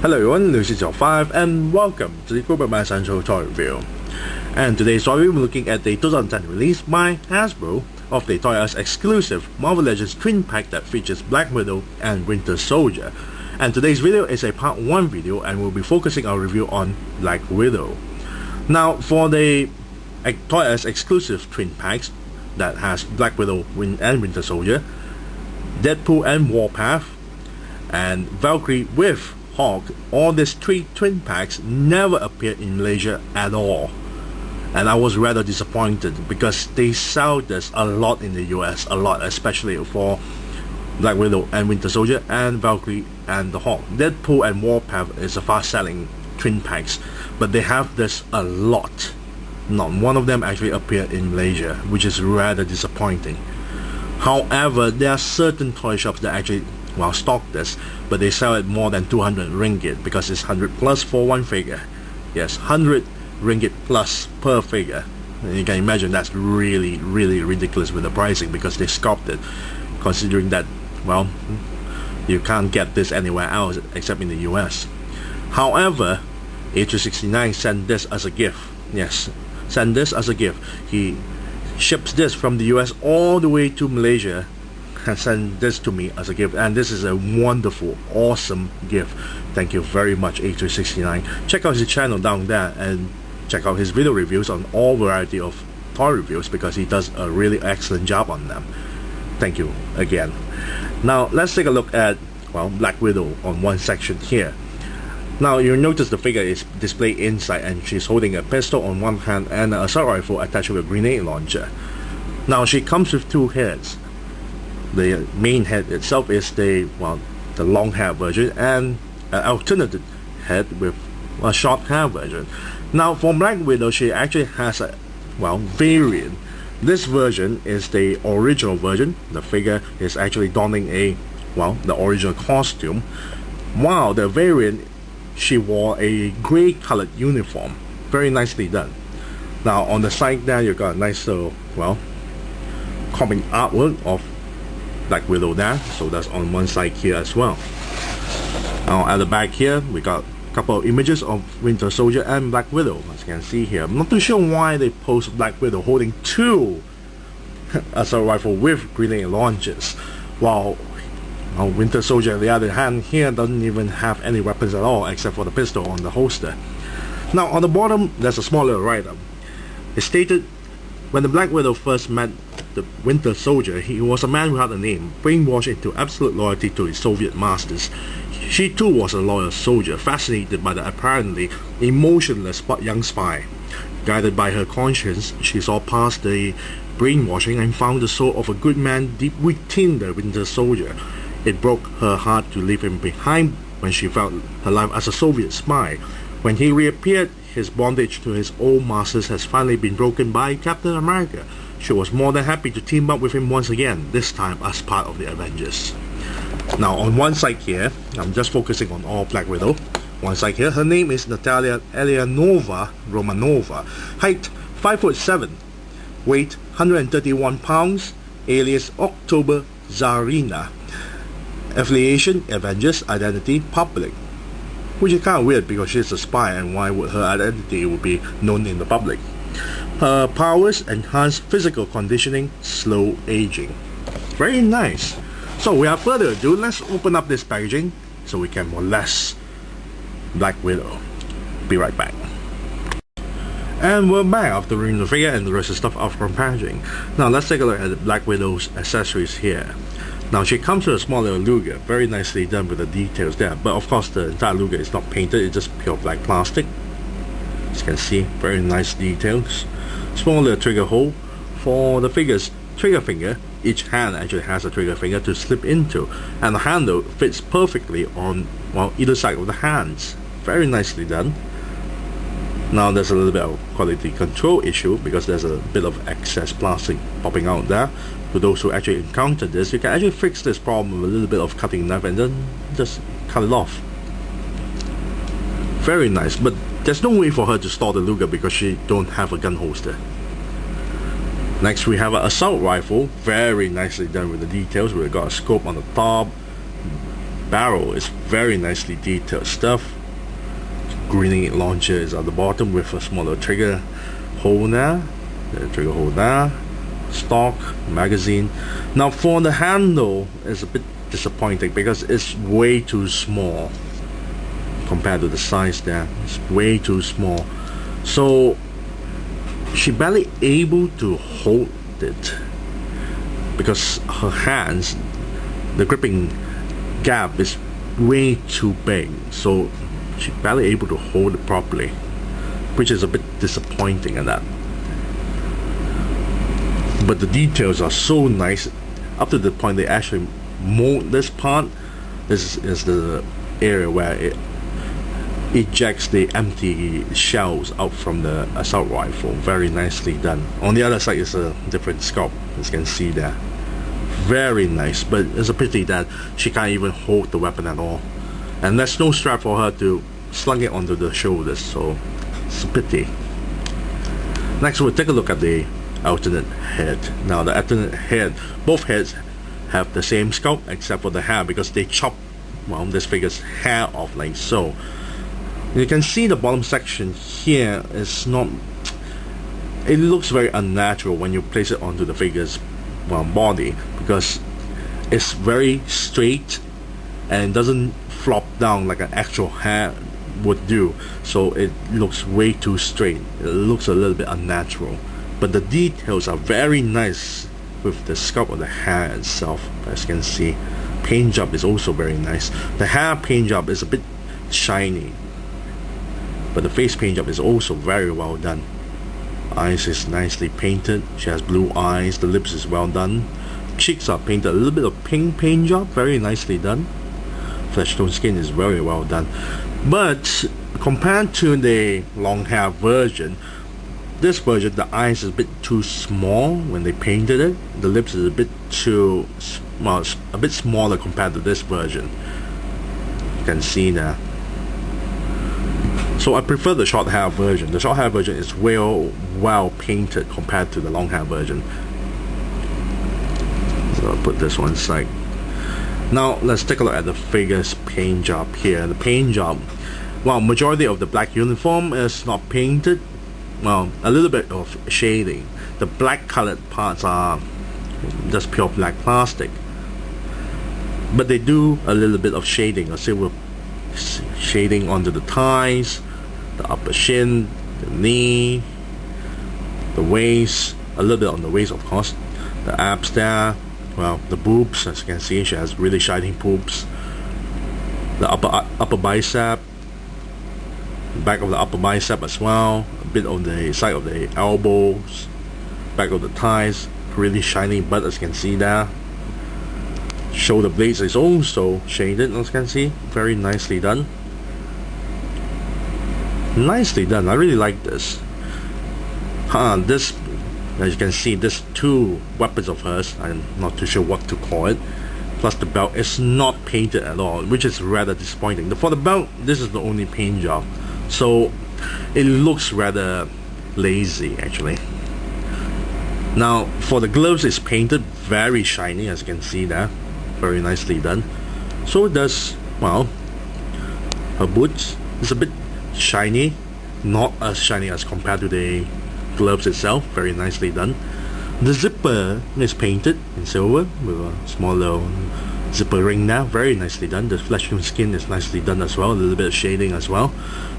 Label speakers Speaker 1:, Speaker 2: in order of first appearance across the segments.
Speaker 1: Hello everyone, this is your 5 and welcome to the Corporate Man Central Toy Review. And today's toy review, we're looking at the 2010 release by Hasbro of the Toy Us exclusive Marvel Legends twin pack that features Black Widow and Winter Soldier. And today's video is a part 1 video and we'll be focusing our review on Black Widow. Now for the Toy Us exclusive twin packs that has Black Widow and Winter Soldier, Deadpool and Warpath, and Valkyrie with Hawk, all these 3 twin packs never appeared in Malaysia at all, and I was rather disappointed because they sell this a lot in the US, a lot, especially for Black Widow and Winter Soldier and Valkyrie and the Hawk. Deadpool and Warpath is a fast selling twin packs, but they have this a lot. Not one of them actually appeared in Malaysia, which is rather disappointing. However, there are certain toy shops that actually stock this, but they sell it more than 200 ringgit because it's 100 plus for one figure. Yes, 100 ringgit plus per figure. And you can imagine that's really ridiculous with the pricing because they sculpted it, considering that, well, you can't get this anywhere else except in the US. However, A369 sent this as a gift. Yes, sent this as a gift. He ships this from the US all the way to Malaysia and send this to me as a gift, and this is a wonderful, awesome gift. Thank you very much, A369. Check out his channel down there and check out his video reviews on all variety of toy reviews because he does a really excellent job on them. Thank you again. Now let's take a look at, well, Black Widow on one section here. Now you'll notice the figure is displayed inside and she's holding a pistol on one hand and an assault rifle attached with a grenade launcher. Now she comes with 2 heads. The main head itself is the long hair version and an alternative head with a short hair version. Now for Black Widow, she actually has a variant. This version is the original version. The figure is actually donning the original costume, while the variant, she wore a gray colored uniform. Very nicely done. Now on the side there, you got a nice little comic artwork of Black Widow there, so that's on one side here as well. Now at the back here, we got a couple of images of Winter Soldier and Black Widow. As you can see here, I'm not too sure why they post Black Widow holding 2 assault rifle with grenade launchers, while Winter Soldier on the other hand here doesn't even have any weapons at all except for the pistol on the holster. Now on the bottom there's a small little write-up. It stated, when the Black Widow first met the Winter Soldier, he was a man without a name, brainwashed into absolute loyalty to his Soviet masters. She too was a loyal soldier, fascinated by the apparently emotionless young spy. Guided by her conscience, she saw past the brainwashing and found the soul of a good man deep within the Winter Soldier. It broke her heart to leave him behind when she felt her life as a Soviet spy. When he reappeared, his bondage to his old masters has finally been broken by Captain America. She was more than happy to team up with him once again, this time as part of the Avengers. Now on one side here, I'm just focusing on all Black Widow. One side here, her name is Natalia Eleonova Romanova. Height 5'7", weight 131 pounds, alias October Zarina. Affiliation, Avengers, identity, public. Which is kind of weird because she's a spy, and why would her identity would be known in the public? Her powers: enhanced physical conditioning, slow aging. Very nice. So without further ado, let's open up this packaging so we can molest Black Widow. Be right back. And we're back after removing the figure and the rest of the stuff out from packaging. Now let's take a look at the Black Widow's accessories here. Now she comes with a small little Luger, very nicely done with the details there, but of course the entire Luger is not painted, it's just pure black plastic. As you can see, very nice details. Small little trigger hole for the figure's trigger finger. Each hand actually has a trigger finger to slip into, and the handle fits perfectly on either side of the hands. Very nicely done. Now there's a little bit of quality control issue because there's a bit of excess plastic popping out there. For those who actually encounter this, you can actually fix this problem with a little bit of cutting knife and then just cut it off. Very nice, but there's no way for her to store the Luger because she don't have a gun holster. Next we have an assault rifle, very nicely done with the details. We've got a scope on the top, barrel is very nicely detailed stuff. Grenade launcher is at the bottom with a smaller trigger hole there, the trigger hole there, stock, magazine. Now for the handle, it's a bit disappointing because it's way too small compared to the size there. It's way too small, so she barely able to hold it because her hands, the gripping gap is way too big, so she barely able to hold it properly, which is a bit disappointing at that. But the details are so nice up to the point they actually mold this part. This is the area where it ejects the empty shells out from the assault rifle. Very nicely done. On the other side is a different scope, as you can see there. Very nice, but it's a pity that she can't even hold the weapon at all, and there's no strap for her to slung it onto the shoulders, so it's a pity. Next we'll take a look at the alternate head. Now the alternate head, both heads have the same sculpt except for the hair, because they chop, well, this figure's hair off like so. You can see the bottom section here is not, it looks very unnatural when you place it onto the figure's, well, body, because it's very straight and doesn't flop down like an actual hair would do, so it looks way too straight. It looks a little bit unnatural, but the details are very nice with the sculpt of the hair itself. As you can see, paint job is also very nice. The hair paint job is a bit shiny, but the face paint job is also very well done. Eyes is nicely painted. She has blue eyes. The lips is well done. Cheeks are painted a little bit of pink paint job, very nicely done. Flesh tone skin is very well done. But compared to the long hair version, this version, the eyes is a bit too small when they painted it. The lips is a bit too, well, a bit smaller compared to this version. You can see there. So I prefer the short hair version. The short hair version is well painted compared to the long hair version. So I'll put this one aside. Now let's take a look at the figure's paint job here. The paint job, well, majority of the black uniform is not painted. Well, a little bit of shading. The black colored parts are just pure black plastic, but they do a little bit of shading, or silver shading onto the thighs, the upper shin, the knee, the waist, a little bit on the waist of course, the abs there, well, the boobs, as you can see, she has really shiny boobs, the upper bicep, back of the upper bicep as well, a bit on the side of the elbows, back of the thighs, really shiny butt, as you can see there. Shoulder blades is also shaded, as you can see, very nicely done. Nicely done. I really like this. This, as you can see, this two weapons of hers, I'm not too sure what to call it, plus the belt is not painted at all, which is rather disappointing. For the belt, this is the only paint job, so it looks rather lazy actually. Now for the gloves, it's painted very shiny, as you can see there, very nicely done. So does, well, her boots is a bit shiny, not as shiny as compared to the gloves itself, very nicely done. The zipper is painted in silver with a small little zipper ring there, very nicely done. The flesh tone skin is nicely done as well, a little bit of shading as well.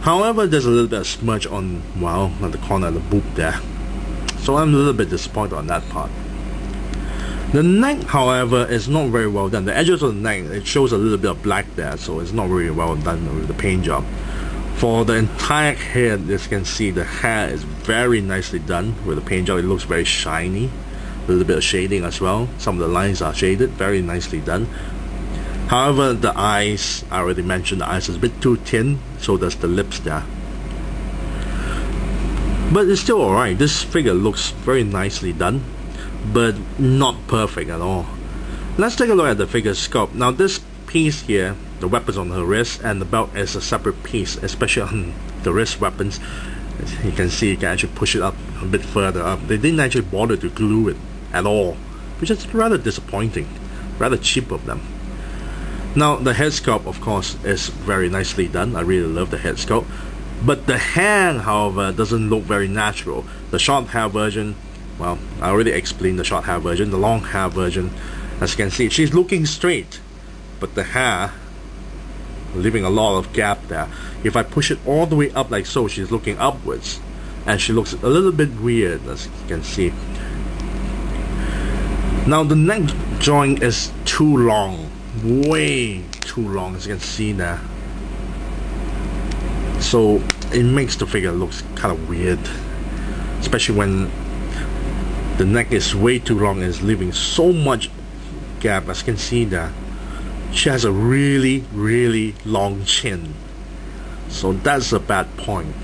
Speaker 1: However, there's a little bit of smudge on, well, at the corner of the boob there, so I'm a little bit disappointed on that part. The neck, however, is not very well done. The edges of the neck, it shows a little bit of black there, so it's not really well done with the paint job. For the entire head, as you can see, the hair is very nicely done with the paint job. It looks very shiny, a little bit of shading as well. Some of the lines are shaded, very nicely done. However, the eyes, I already mentioned, the eyes is a bit too thin, so does the lips there. But it's still alright. This figure looks very nicely done, but not perfect at all. Let's take a look at the figure sculpt. Now this piece here, the weapons on her wrist and the belt, is a separate piece, especially on the wrist weapons. As you can see, you can actually push it up a bit further up. They didn't actually bother to glue it at all, which is rather disappointing, rather cheap of them. Now the head sculpt, of course, is very nicely done. I really love the head sculpt, but the hair, however, doesn't look very natural. The short hair version, well, I already explained the short hair version. The long hair version, as you can see, she's looking straight, but the hair leaving a lot of gap there. If I push it all the way up like so, she's looking upwards, and she looks a little bit weird, as you can see. Now the neck joint is too long, way too long, as you can see there. So it makes the figure looks kind of weird, especially when the neck is way too long and is leaving so much gap, as you can see there. She has a really long chin, so that's a bad point,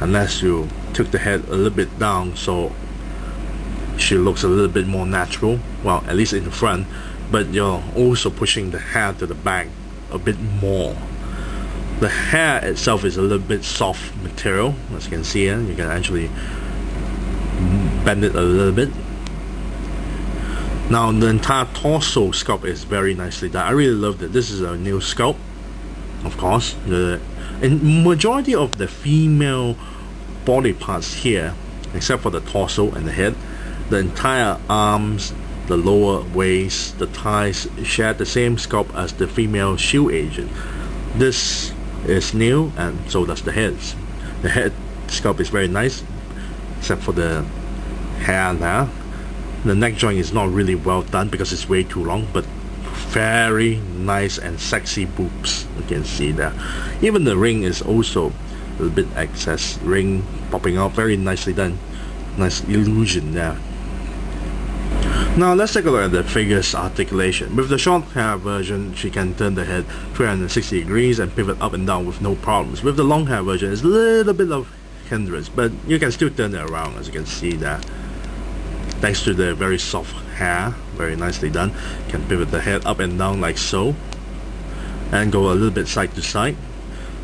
Speaker 1: unless you took the head a little bit down so she looks a little bit more natural, well, at least in the front, but you're also pushing the hair to the back a bit more. The hair itself is a little bit soft material, as you can see here. You can actually bend it a little bit. Now the entire torso sculpt is very nicely done. I really loved it. This is a new sculpt, of course. In majority of the female body parts here, except for the torso and the head, the entire arms, the lower waist, the thighs share the same sculpt as the female shield agent. This is new, and so does the heads. The head sculpt is very nice, except for the hair there. The neck joint is not really well done because it's way too long, but very nice and sexy boobs, you can see there. Even the ring is also a little bit excess ring popping out, very nicely done. Nice illusion there. Now let's take a look at the figure's articulation. With the short hair version, she can turn the head 360 degrees and pivot up and down with no problems. With the long hair version, it's a little bit of hindrance, but you can still turn it around, as you can see there. Thanks to the very soft hair, very nicely done. You can pivot the head up and down like so, and go a little bit side to side.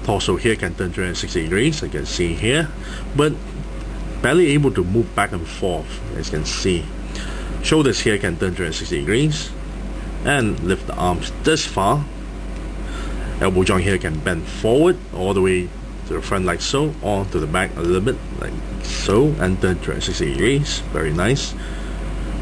Speaker 1: Torso here can turn 360 degrees, you can see here, but barely able to move back and forth, as you can see. Shoulders here can turn 360 degrees and lift the arms this far. Elbow joint here can bend forward all the way to the front like so, or to the back a little bit like so, and turn 360 degrees. Very nice.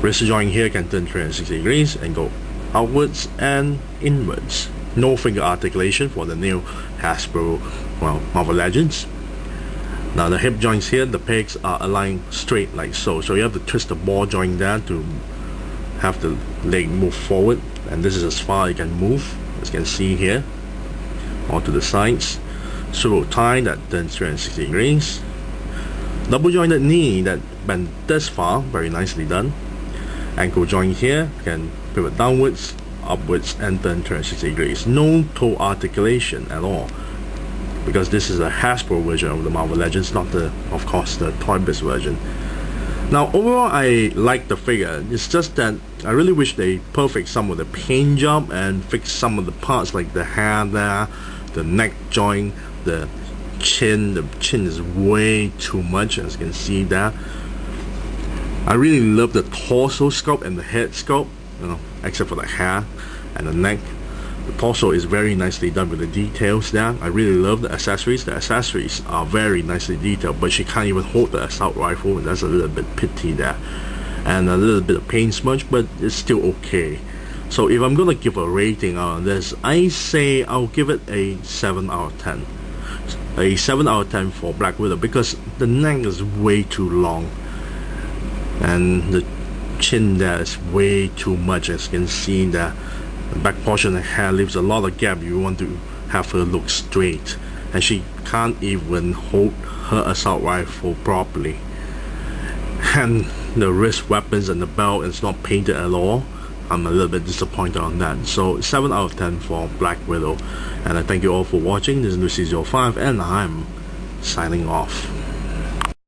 Speaker 1: Wrist joint here can turn 360 degrees and go outwards and inwards. No finger articulation for the new Hasbro, well, Marvel Legends. Now the hip joints here, the pegs are aligned straight like so, so you have to twist the ball joint there to have the leg move forward, and this is as far as you can move, as you can see here, or to the sides. Pseudo tie that turns 360 degrees. Double jointed knee that bend this far, very nicely done. Ankle joint here can pivot downwards, upwards, and turn 360 degrees. No toe articulation at all, because this is a Hasbro version of the Marvel Legends, not the, of course, the Toy Biz version. Now overall, I like the figure. It's just that I really wish they perfect some of the paint job and fix some of the parts like the hair there, the neck joint, the chin. The chin is way too much, as you can see there. I really love the torso sculpt and the head sculpt, you know, except for the hair and the neck. The torso is very nicely done with the details there. I really love the accessories. The accessories are very nicely detailed, but she can't even hold the assault rifle. That's a little bit pity there. And a little bit of paint smudge, but it's still okay. So if I'm gonna give a rating on this, I say I'll give it a 7 out of 10. A 7 out of 10 for Black Widow, because the neck is way too long. And the chin there is way too much, as you can see there. The back portion of the hair leaves a lot of gap. You want to have her look straight, and she can't even hold her assault rifle properly. And the wrist weapons and the belt is not painted at all. I'm a little bit disappointed on that. So 7 out of 10 for Black Widow. And I thank you all for watching. This is Lucy05, and I'm signing off.